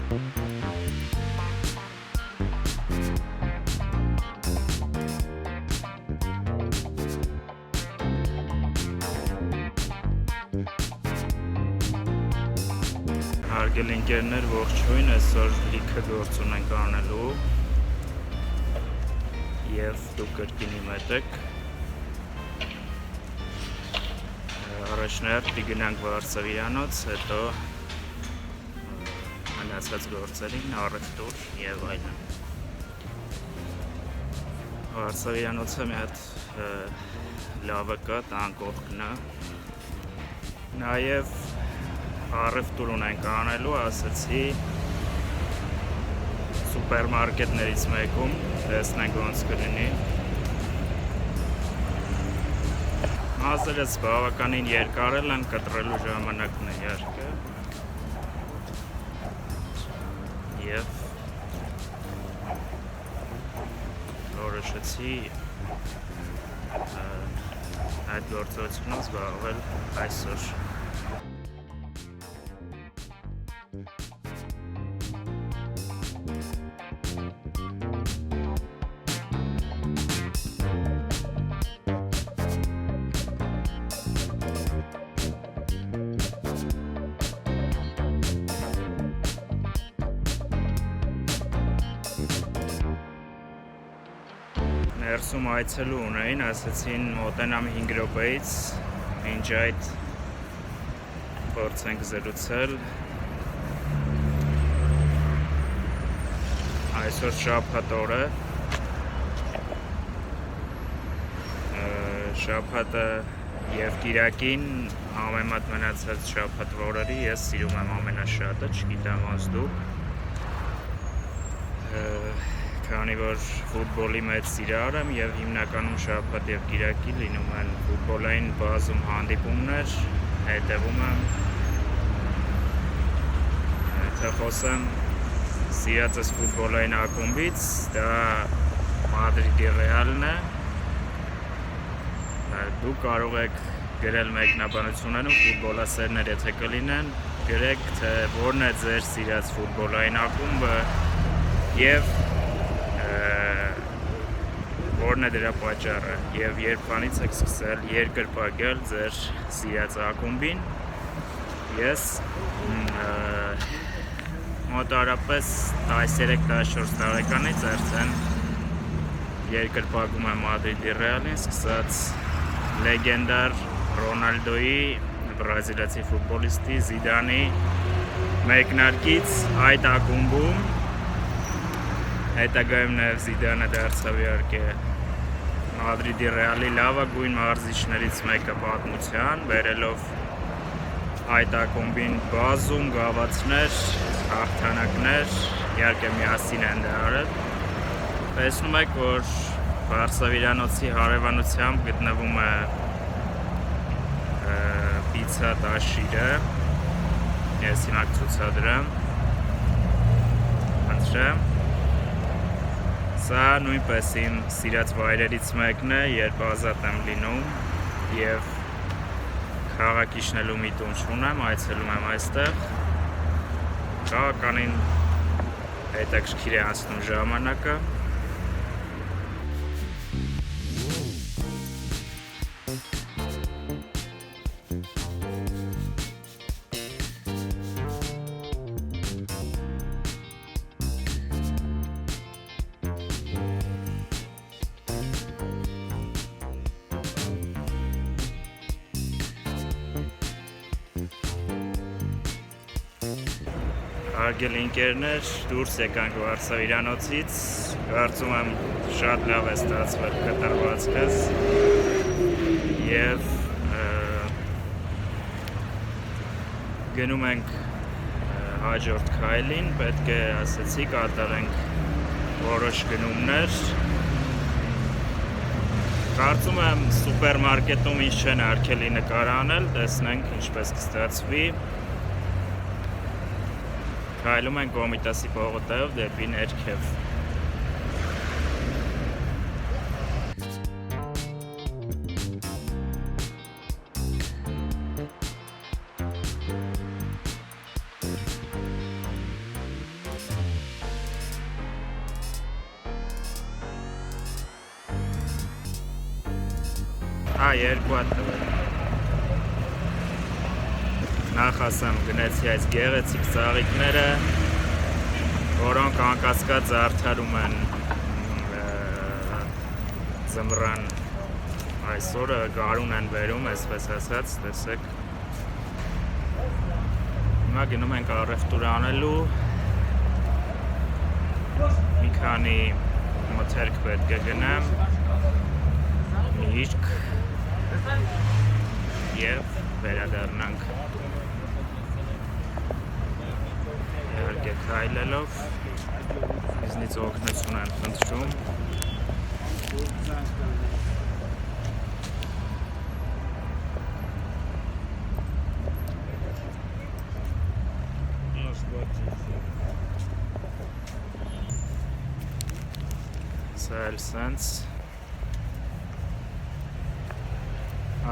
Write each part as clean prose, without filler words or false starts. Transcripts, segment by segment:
Հարգելի ընկերներ, ողջույն, այսօր լիքը գործ ունենք անելու և դուք կրկին իմ հետ եք։ Առաջնահերթ գնանք Վարսավիրանոց, հետո մնացած գործերին, առևտուր և այլն։ Վարսավիրանոցը մի հատ լավը կա, տան կողքն է, նաև առևտուր ունենք անելու, ասացի սուպերմարկետներից մեկում, տեսնենք ոնց կլինի։ Մազերս բավականին երկարել են, կտրելու ժամանակն է իհարկե։ Եվ որոշեցի այդ գործողությունով զբաղվել այսօր։ Ներսում այցելու ունեին, ասեցին մոտենամ 5 րոպեից, մինչ այդ փորձենք զրուցել։ Այսօր շաբաթ օր է, շաբաթը և կիրակին ամենամատ մնացած շաբաթ օրերի ես սիրում եմ ամենաշատը, չգիտեմ ոնց դուք։ Քանի որ ֆուտբոլի մեծ սիրահար եմ և հիմնականում շաբաթ և կիրակի լինում են ֆուտբոլային բազում հանդիպումներ, հետևում եմ։ Եթե խոսեմ սիրածս ֆուտբոլային ակումբից, դա Մադրիդի Ռեալն է։ Դուք կարող եք գրել մեկնաբանություններում ֆուտբոլասերներ եթե կլինեն, գրեք թե որն է ձեր սիրած ֆուտբոլային ակումբը և որն է դրա պատճառը և երբանից եք սկսել երկրպագել ձեր սիրած ակումբին։ Ես մոտավորապես 13-14 տարեկանից արդեն երկրպագում եմ Մադրիդի Ռեալին, սկսած լեգենդար Ռոնալդոյի, բրազիլացի ֆուտբոլիստի Զիդանի մեկնարկից այդ ակումբում, հետագայում նաև Զիդանը դարձավ իհարկե Մադրիդի Ռեալի լավագույն մարզիչներից մեկը պատմության, բերելով այդ ակումբին բազում գավաթներ, հաղթանակներ, իհարկե միասին են դա արել։ Տեսնում եք, որ Վարսավիրանոցի հարևանությամբ գտնվում է պիցա տաշիրը, ես հիմա կցուցադրեմ, խնդրեմ։ Սա նույնպես իմ սիրած վայրերից մեկն է, երբ ազատ եմ լինում և քաղաք իջնելու միտում չունեմ, այցելում եմ այստեղ։ Բավականին հետաքրքիր է անցնում ժամանակը։ Հարգելի ընկերներ, դուրս եկանք Վարսավիրանոցից, կարծում եմ շատ լավ է ստացվել կտրվածքս և գնում ենք հաջորդ քայլին, պետք է ասեցի կատարենք որոշ գնումներ։ Կարծում եմ սուպերմարկետում ինչ չեն արգելի նկար անել, տեսնենք ինչպես կստացվի։ Քայլում ենք Կոմիտասի պողոտայով դեպի ներքև։ երկու հատ տվել։ Նախ ասեմ գնեցի այս գեղեցիկ ծաղիկները, որոնք անկասկած արդարում են ձմռան այսօրը գարուն են բերում, այսպես ասած, տեսեք։ Հիմա գնում ենք առևտուր անելու, մի քանի մթերք պետք է գնեմ, միրգ և վերադառնանք։ Իհարկե քայլելով, ինձնից օգնություն են խնդրում։ Սա էլ սենց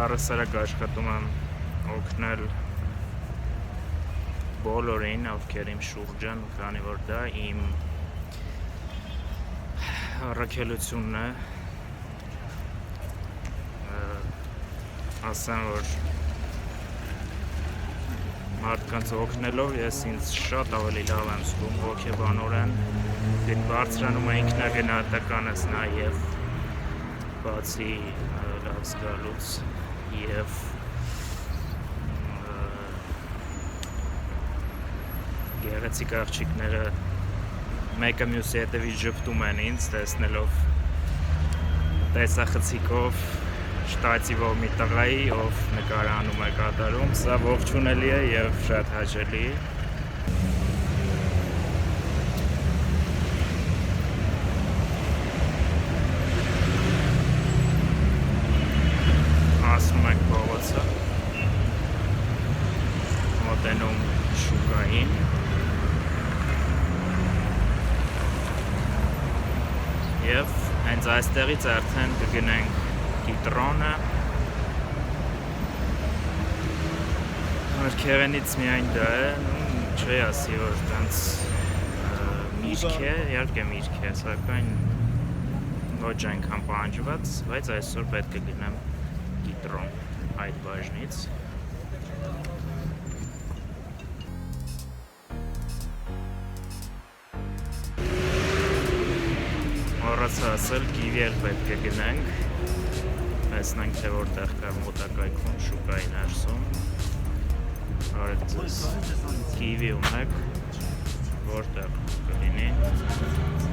առհասարակ աշխատում եմ օգնել բոլորին, ովքեր իմ շուրջ են, քանի որ դա իմ առաքելությունն է, ասեմ, որ մարդկանց օգնելով ես ինձ շատ ավելի լավ եմ զգում, հոգեբանորեն, բարձրանում է ինքնագնահատականս նաև բացի լավ զգալուց և գեղեցիկ աղջիկները մեկը մյուսի հետևից ժպտում են ինձ, տեսնելով տեսախցիկով շտացիվով մի տղայի, ով նկարանում է կատարում, սա ողջունելի է և շատ հաճելի։ Ասում ենք փողոցը, մոտենում շուկային։ Եվ հենց այստեղից արդեն կգնենք կիտրոնը, հարկեղենից միայն դա է, չի ասի, որ տենց միրգ է, իհարկե միրգ է, սակայն ոչ այնքան պահանջված, բայց այսօր պետք է գնամ կիտրոն այդ բաժնից։ Մոռացա ասել, կիվի էլ պետք է գնենք, տեսնենք, թե որտեղ կա մոտակայքում շուկայի ներսում, արեք ձեզ կիվի ունեք, որտեղ կլինի ներսում։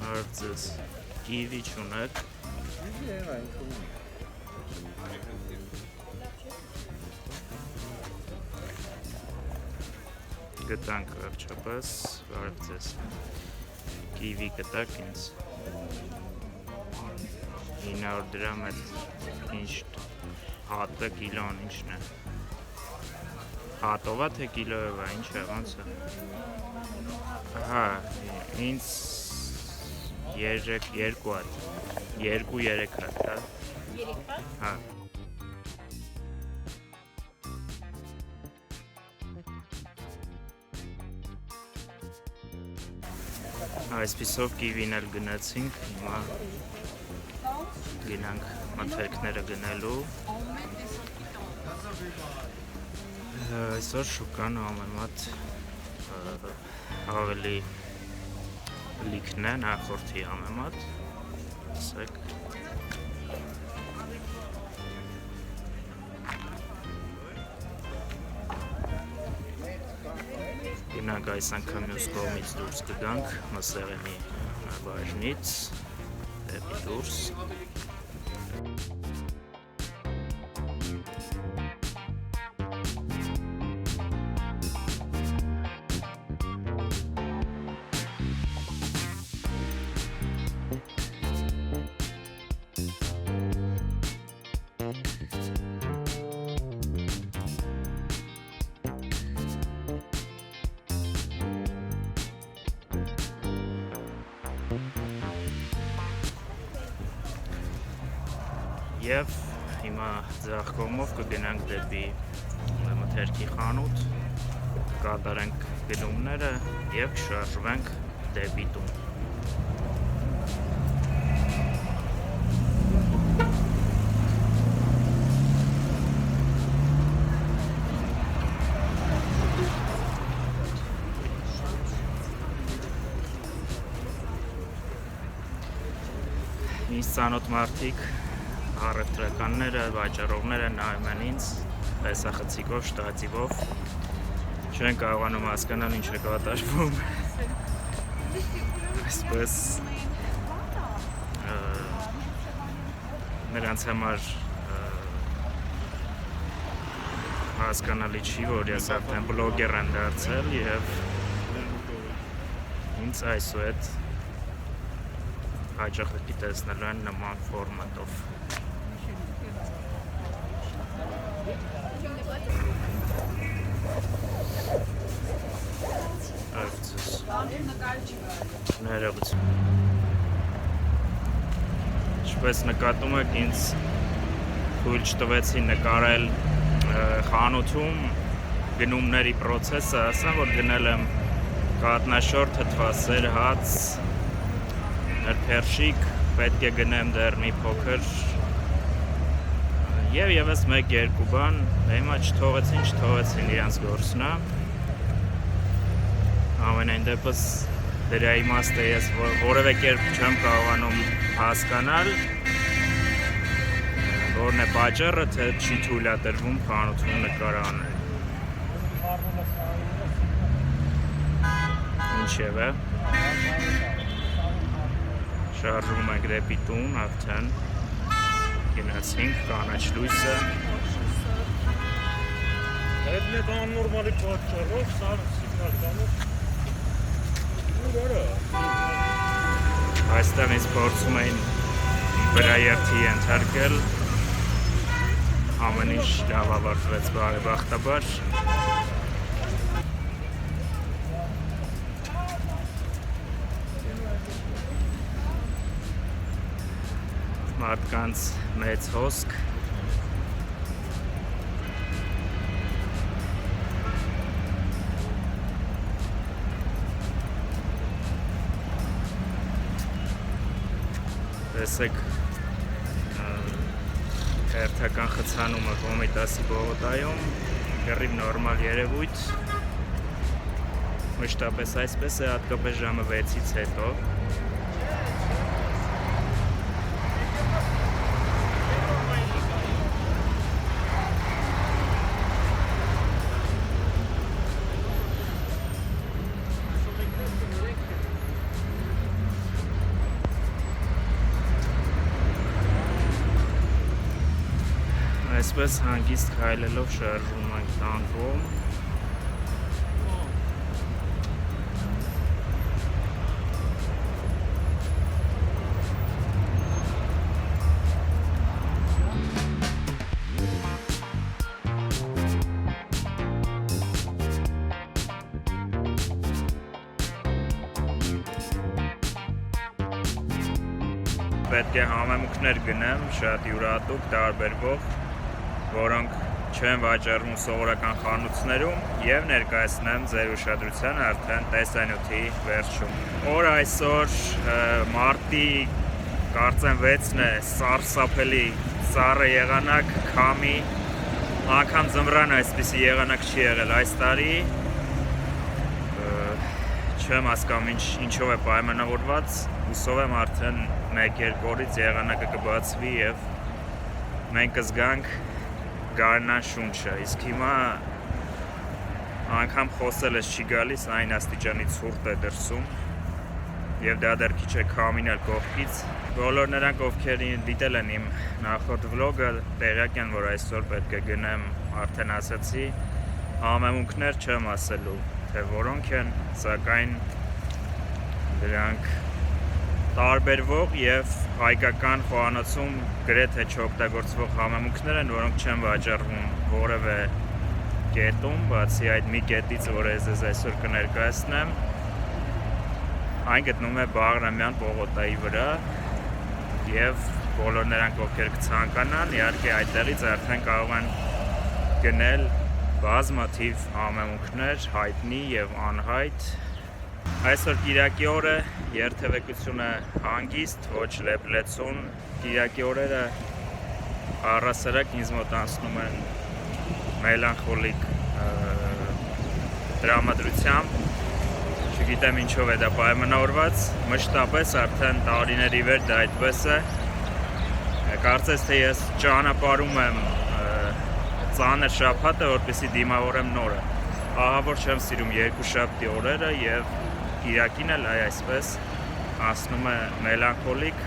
Արդ ձեզ կիվի չունեք։ Գտանք վերջապես, արդ ձեզ կիվի գտակ ինձ 900 դրամ է, ինչ հատը կիլոն ինչն է, հատով է թե կիլոյով է, ինչ է, ոնց է, հա, ինձ երկու հատ, 2-3 հատ, հա, հա, այսպիսով կիվին էլ գնացինք, հիմա գնանք մթերքները գնելու, այսօր շուկան ամենամատ ավելի լիքն է նախորդի ամենամատ, տեսեք, գնանք այս անգամ մյուս կողմից դուրս կգանք մսեղենի բաժնից դեպի դուրս։ Եվ հիմա ձախ կողմով կգնանք դեպի մթերքի խանութ, կկատարենք գնումները և կշարժվենք դեպի տուն։ Ինձ ծանոթ մարդիկ, առևտրականները, վաճառողները նայում են ինձ տեսախցիկով, շտատիվով, չեն կարողանում հասկանալ ինչ է կատարվում, այսպես նրանց համար հասկանալի չի, որ ես արդեն բլոգեր եմ դարձել և ինձ այսուհետ հաճախ տեսնելու են նման ֆորմատով։ Ներողություն։ Ինչպես նկատում եք, ինձ թույլ չտվեցին նկարել խանութում գնումների պրոցեսը, ասեմ, որ գնել եմ կատնաշոր, թթվասեր, հաց, Փերշիկ, պետք է գնեմ դեռ մի փոքր և ևս մեկ-երկու բան, հիմա չթողեցին իրանց գործնա, ամենայն դեպս դրա իմաստը ես որևէ կերպ չեմ կարողանում հասկանալ, որն է պատճառը, թե չի թույլատրվում խանութում նկար անել։ Ինչևէ շարժվում ենք դեպի տուն, արդեն գնացինք, կանաչ լույսը։ Այդ աննորմալի պատճառով սար սիգնալ տանող Այստեղ ինձ փորձում էին վրաերթի ենթարկել, ամեն ինչ լավ ավարտվեց բարեբախտաբար։ Մարդկանց մեծ հոսք, տեսեք հերթական խցանումը Կոմիտասի բողոկայում, կռիվ նորմալ երևույթ, մշտապես այսպես է, հատկապես ժամը 6-ից հետո։ Այսպես հանգիստ քայլելով շարժվում ենք տան կողմ։ Պետք է համեմունքներ գնեմ, շատ յուրահատուկ, տարբերվող, որոնք չեն վաճառվում սովորական խանութներում և ներկայացնեմ ձեր ուշադրությանը արդեն տեսանյութի վերջում։ Օր այսօր մարտի կարծեմ 6-ն է, սարսափելի ծառը եղանակ, քամի, անգամ ձմռան այսպիսի եղանակ չի եղել այս տարի, չեմ հասկանում ինչով է պայմանավորված, հուսով եմ արդեն 1-2 օրից եղանակը կբացվի և մենք կզգանք գարնան շունչը, իսկ հիմա անգամ խոսել ես չի գալիս, այն աստիճանի ցուրտ է դրսում և դա դեռ քիչ է քամին էլ կողքից։ Բոլոր նրանք, ովքեր դիտել են իմ նախորդ վլոգը, տեղյակ են, որ այսօր պետք է գնեմ, արդեն ասացի, համեմունքներ չեմ ասելու, թե որոնք են, սակայն դրանք տարբերվող և հայկական խոհանոցում գրեթե չօգտագործվող համեմունքներ են, որոնք չեն վաճառվում որևէ կետում, բացի այդ մի կետից, որ ես այսօր կներկայացնեմ, այն գտնվում է Բաղրամյան պողոտայի վրա և բոլոր նրանք ովքեր կցանկանան, իհարկե այդտեղից արդեն կարող են գնել բազմաթիվ համեմունքներ, հայտնի եւ անհայտ։ Այսօր Կիրակի օրը, երթևեկությունը հանգիստ, ոչ լեփլեցուն։ Կիրակի օրերը առասարակ ինձ մոտ անցնում են մելանխոլիկ տրամադրությամբ, չգիտեմ ինչով է դա պայմանավորված, մշտապես արդեն տարիների վեր դա այդպես է։ Կարծես թե ես ճանապարհում եմ ծանր շաբաթը, որպեսզի դիմավորեմ նորը։ Ահա որ չեմ սիրում երկուշաբթի օրերը եւ Կիրակին էլ այսպես անցնում է մելանխոլիկ։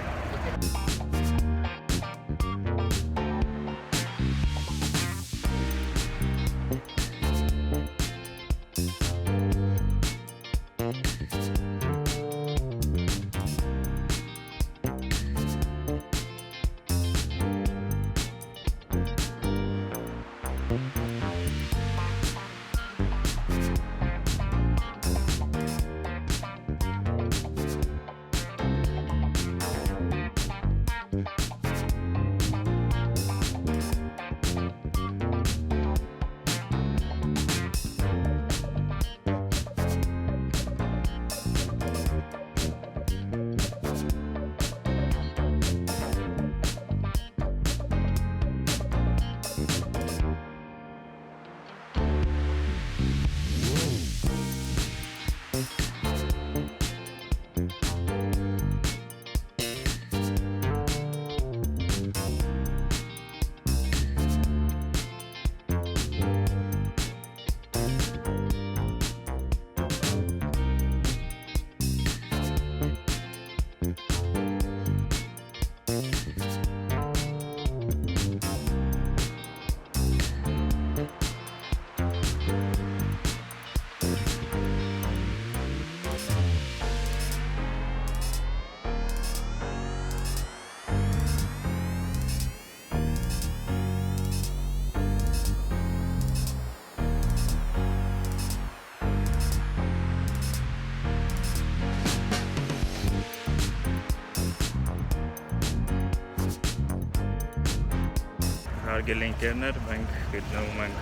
Հարգելի ընկերներ, մենք գտնվում ենք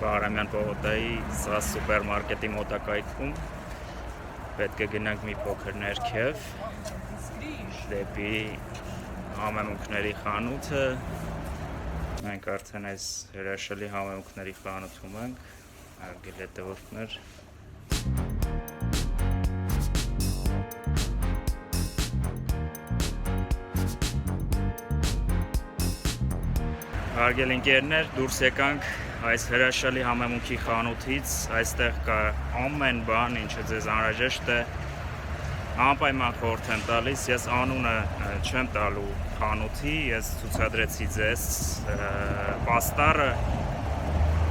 Բաղրամյան պողոտայի ԶԱԶ սուպերմարկետի մոտակայքում։ Պետք է գնանք մի փոքր ներքև դեպի համեմունքների խանութը։ Մենք արդեն այս հրաշալի համեմունքների խանութում ենք, հարգելի հետևորդներ։ Հարգելի ընկերներ, դուրս եկանք այս հրաշալի համեմունքի խանութից, այստեղ կա ամեն բան, ինչը ձեզ անհրաժեշտ է, անպայման խորհուրդ եմ տալիս, ես անունը չեմ տալու խանութի, ես ցուցադրեցի ձեզ պաստառը,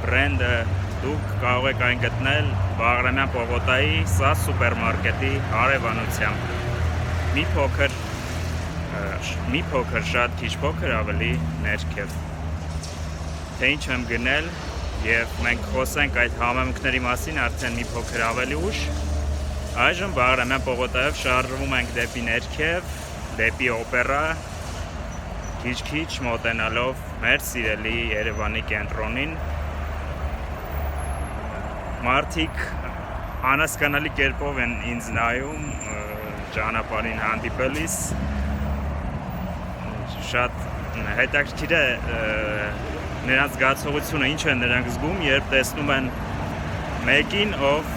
բրենդը, դուք կարող եք այն գտնել Բաղրամյան պողոտայի ԶԱԶ սուպերմարկետի հարևանությամբ։ Մի փոքր, շատ քիչ փոքր ավելի ներքև։ Թե ինչ եմ գնել եւ մենք խոսենք այդ համեմունքների մասին արդեն մի փոքր ավելի ուշ։ Այժմ Բաղրամյան պողոտայով շարժվում ենք դեպի ներքև, դեպի օպերա, քիչ-քիչ մոտենալով մեր սիրելի Երևանի կենտրոնին։ Մարդիկ անհասկանալի կերպով են ինձ նայում ճանապարհին հանդիպելիս։ Շատ հետաքրքիր է նրանց զգացողությունը, ինչ են նրանք զգում, երբ տեսնում են մեկին, ով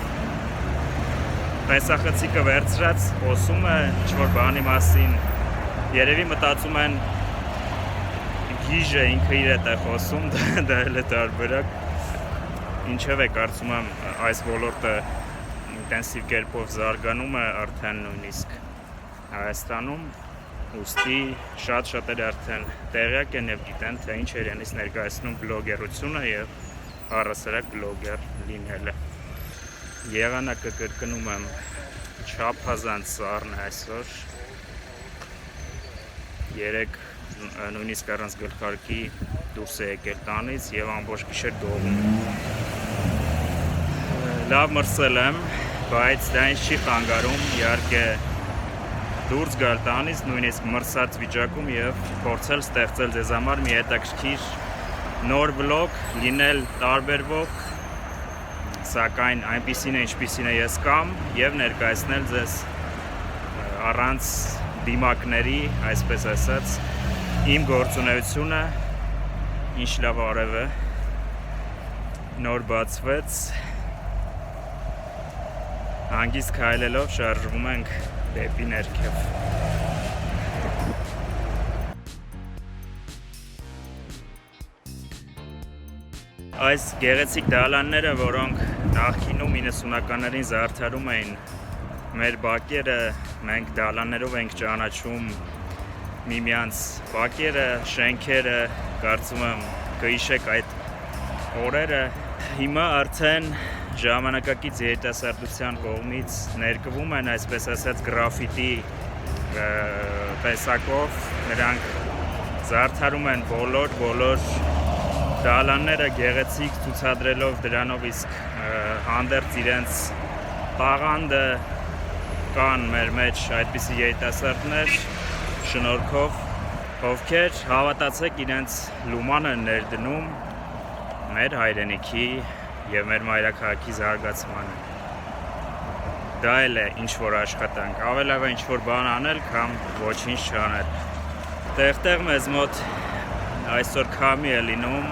տեսախցիկը վերցրած խոսում է ինչ-որ բանի մասին, երևի մտածում են գիժը ինքը իր հետ է խոսում, դա էլ է տարբերակ, ինչև է կարծում եմ այս ոլորտը ինտենսիվ կերպով զարգանում է արդեն նույնիսկ Հայաստանում, ուստի շատ-շատերը արդեն տեղյակ են և գիտեն, թե ինչ է իրենից ներկայացնում բլոգերությունը և առասարակ բլոգեր լինելը։ Եղանակը կրկնում եմ չափազանց սառն է այսօր, երեկ նույնիսկ առանց գլխարկի դուրս է եկել տանից և ամբողջ գիշեր դողում։ Լավ մրսել եմ, բայց դա ինձ չի խանգարում, իհարկե դուրս գալ տանից նույնիսկ մրսած վիճակում եւ փորձել ստեղծել ձեզ համար մի հետաքրքիր նոր վլոգ, լինել տարբերվող, սակայն այնպիսին է ինչպիսին է ես կամ եւ ներկայացնել ձեզ առանց դիմակների, այսպես ասած, իմ գործունեությունը, ինչ լավ արևը նոր բացվեց, հանգիստ քայլելով շարժվում ենք դեպի ներքև։ Այս գեղեցիկ դալանները, որոնք նախկինում 90-ականներին զարդարում էին մեր բակերը, մենք դալաններով ենք ճանաչում միմյանց բակերը, շենքերը, կարծում եմ կհիշեք այդ օրերը։ Հիմա արդեն ժամանակակից երիտասարդության կողմից ներկվում են, այսպես ասած, գրաֆիտի տեսակով, նրանք զարդարում են բոլոր դալանները գեղեցիկ, ցուցադրելով դրանով իսկ հանդերձ իրենց տաղանդը, կան մեր մեջ այդպիսի երիտասարդներ, շնորհքով, ովքեր հավատացեք իրենց լումանը ներդնում մեր հայրենիքի եւ մեր մայրաքաղաքի զարգացմանը։ Դա էլ է ինչ որ աշխատանք, ավելավ է ինչ որ բան անել, կամ ոչինչ չանել։ Տեղ-տեղ մեզ մոտ այսօր քամի է լինում,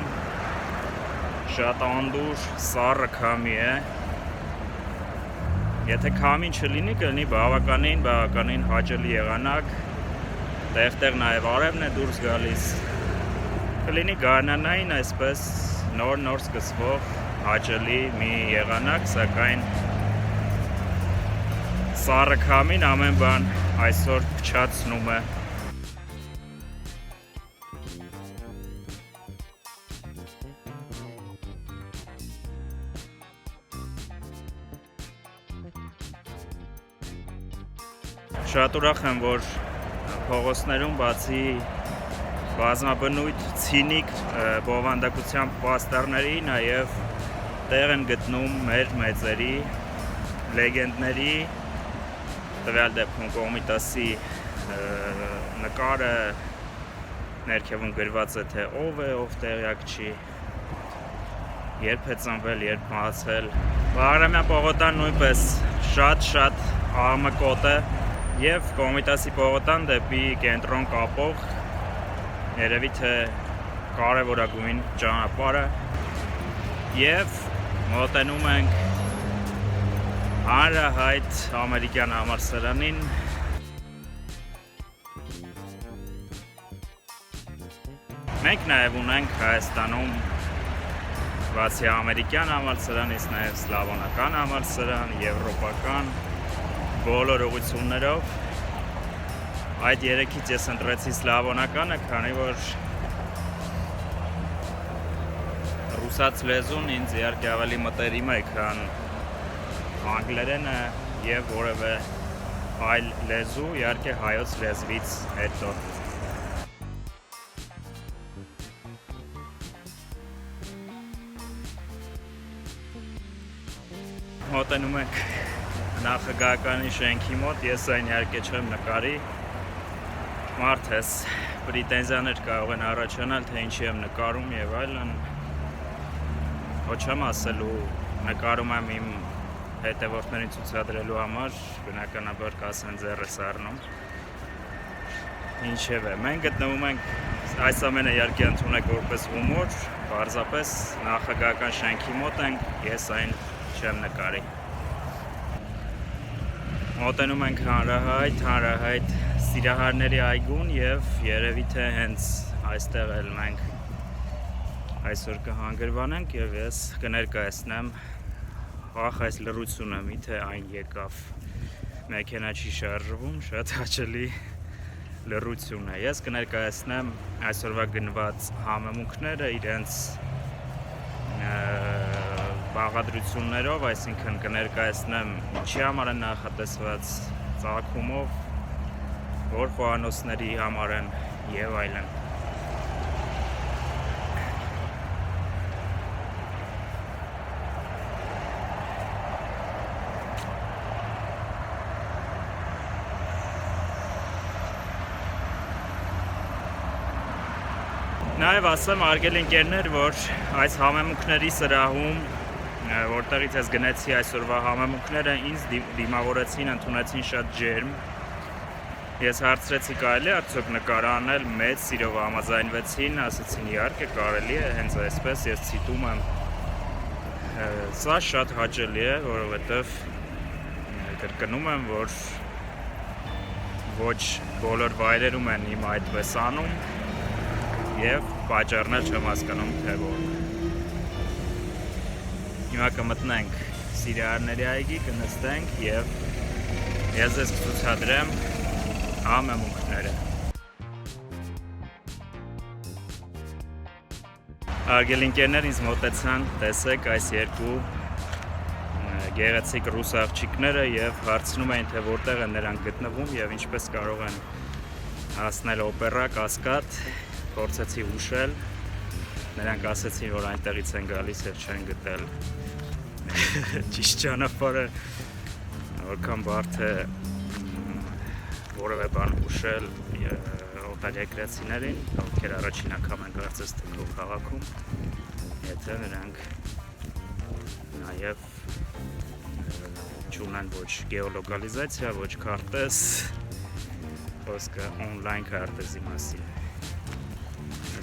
շատ անդուր, սառը քամի է։ Եթե քամին չլինի, կլինի բավականին հաճելի եղանակ, տեղ-տեղ նաև արևն է դուրս գալիս, կլինի գարնանային, այսպես նոր սկսվող հաճելի մի եղանակ, սակայն սառը քամին ամեն բան այսօր փչացնում է։ Շատ ուրախ եմ, որ փողոցներում բացի բազմաբնույթ ցինիկ բովանդակությամբ պաստառների, նաև տեղ են գտնում մեր մեծերի, լեգենդների, տվյալ դեպքում Կոմիտասի նկարը ներքևում գրված է, թե ով է, ով տեղյակ չի, երբ է ծնվել, երբ մահացել։ Բաղրամյան պողոտան նույնպես շատ աղմկոտ է եւ Կոմիտասի պողոտան դեպի կենտրոն կապող երևի թե կարևորագույն ճանապարհը եւ մոտենում ենք հանրահայտ ամերիկյան համալսարանին։ Մենք նաեւ ունենք Հայաստանում բացի ամերիկյան համալսարանից նաեւ սլավոնական համալսարան, եվրոպական բոլոր ուղղություններով։ Այդ երեքից ես ընտրեցի սլավոնականը, քանի որ ռուսաց լեզուն ինձ իհարկե ավելի մտերիմ է, քան անգլերենը եւ որևէ այլ լեզու, իհարկե հայոց լեզվից հետո։ Մոտենում ենք նախագահականի շենքի մոտ, ես այն իհարկե չեմ նկարի, մարդ ես, պրետենզիաներ կարող են առաջանալ, թե ինչի եմ նկարում եւ այլն, ոչ չեմ ասելու, նկարում եմ իմ հետևորդներին ցուցադրելու համար, բնականաբար կասեն ձեռս առնում, ինչևէ, մենք գտնվում ենք, այս ամենը իհարկե ընդունեք որպես հումոր, պարզապես նախագահական շենքի մոտ ենք, ես այն չեմ նկարի։ Մոտենում ենք հանրահայտ սիրահարների այգուն եւ երևի թե հենց այստեղ էլ մենք այսօր կհանգրվանենք եւ ես կներկայացնեմ ախ այս լռությունը, միթե այն եկավ, մեքենա չի շարժվում, շատ հաճելի լռություն է։ Ես կներկայացնեմ այսօրվա գնված համեմունքները իրենց բաղադրություններով, այսինքն կներկայացնեմ ինչի համար են նախատեսված, ծագումով, որ խոհանոցների համար են եւ այլն։ Նաև ասեմ արգել ընկերներ, որ այս համեմունքների սրահում, որտեղից ես գնեցի այսօրվա համեմունքները, ինձ դիմավորեցին, ընդունեցին շատ ջերմ։ Ես հարցրեցի կարելի արդյոք նկար անել, մեծ սիրով համաձայնվեցին, ասացին իհարկե կարելի է, հենց այսպես ես ցիտում եմ։ Սա շատ հաճելի է, որովհետև կրկնում եմ, որ ոչ բոլոր վայրերում են իմ այդպես անում եւ պատճառն էլ չեմ հասկանում թե որ։ Հիմա կմտնենք Սիրիաների այգի, կնստենք եւ ես ձեզ կցուցադրեմ համեմունքները։ Արգել ընկերներ ինձ մոտեցան, տեսեք այս երկու գեղեցիկ ռուս աղջիկները եւ հարցնում էին թե որտեղ են նրանք գտնվում եւ ինչպես կարող են հասնել օպերա կասկադ, փորձեցի ուշել, նրանք ասացին որ այնտեղից են գալիս եւ չեն գտել ճիշտ ճանապարհը, որքան բարդ է որևէ բան ուշել օտարերկրացիներին, ովքեր առաջին անգամ են կարծես թե քո քաղաքում, եթե նրանք նաեւ չունեն ոչ գեոլոկալիզացիա, ոչ քարտեզ, խոսքը օնլայն քարտեզի մասին։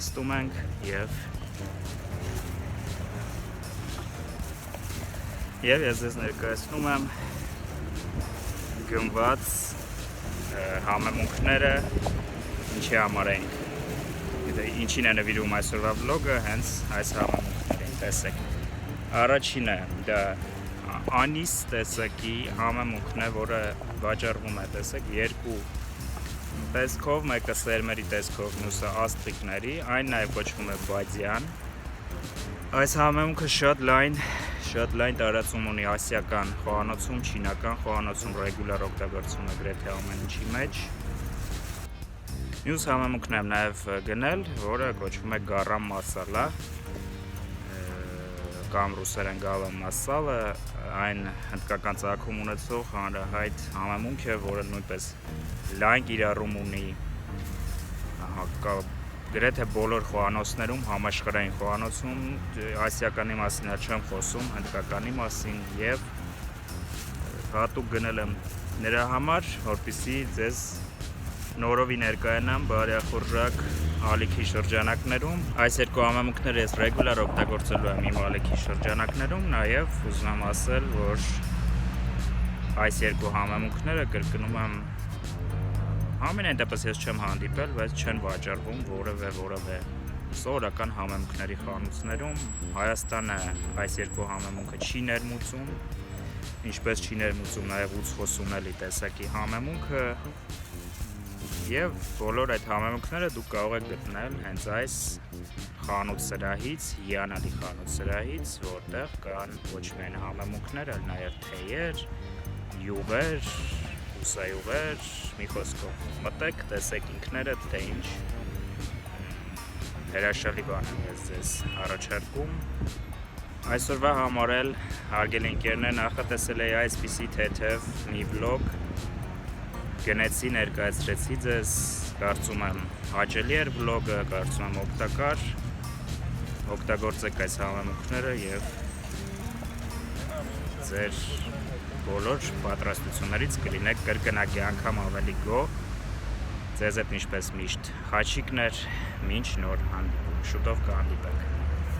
Նստում ենք եւ ես ձեզ ներկայացնում եմ գնված համեմունքները, ինչի համար ենք, ինչին է նվիրում այսօրվա վլոգը, հենց այս համեմունքներին, տեսեք։ Առաջինը դա անիս տեսակի համեմունքն է, որը վաճառվում է, տեսեք, երկու տեսքով, մեկը սերմերի տեսքով, մյուսը աստրիկների, այն նաև կոչվում է բադյան։ Այս համեմունքը շատ լայն տարածում ունի ասիական խոհանոցում, չինական խոհանոցում ռեգուլար օգտագործվում է գրեթե ամեն ինչի մեջ։ Մյուս համեմունքն եմ նաև գնել, որը կոչվում է գարամ մասալա, կամ ռուսերեն գալամ մասալը, այն հնդկական ծագում ունեցող հանրահայտ համեմունք է, որը նույնպես լայն կիրառում ունի գրեթե բոլոր խոհանոցներում, համաշխարհային խոհանոցում, ասիականի մասին չեմ խոսում, հնդկականի մասին եւ հատուկ գնել եմ նրա համար, որպեսզի ձեզ նորովի ներկայանամ բարեխորժակ ալիքի շրջանակներում։ Այս երկու համեմունքները ես ռեգուլար օգտագործելու եմ իմ ալիքի շրջանակներում, նաև ուզում եմ ասել, որ այս երկու համեմունքները կրկնում եմ ամենայն դեպս ես չեմ հանդիպել, բայց չեն վաճառվում որևէ սովորական համեմունքների խանութներում։ Հայաստանը այս երկու համեմունքը չի ներմուծում, ինչպես չի ներմուծում նաև 80 տեսակի համեմունքը։ Եվ բոլոր այդ համեմունքները դուք կարող եք գտնել հենց այս խանութ սրահից, հիանալի խանութ սրահից, որտեղ կան ոչ միայն համեմունքներ, այլ նաև թեյեր, յուղեր, հուսայուղեր, մի խոսքով մտեք, տեսեք ինքներդ, թե ինչ հրաշալի բան եմ ես ձեզ առաջարկում։ Այսօրվա համար էլ հարգելի ընկերներ, նախատեսել էի այսպիսի թեթև մի վլոգ գնեցի, ներկայացրեցի ձեզ, կարծում եմ հաճելի էր վլոգը, կարծում եմ օգտակար, օգտագործեք այս համեմունքները եւ ձեր բոլոր պատրաստություններից կլինեք կրկնակի անգամ ավելի գոհ։ Ձեզ հետ ինչպես միշտ խաչիկներ, մինչ նոր հանդիպում, շուտով կհանդիպենք։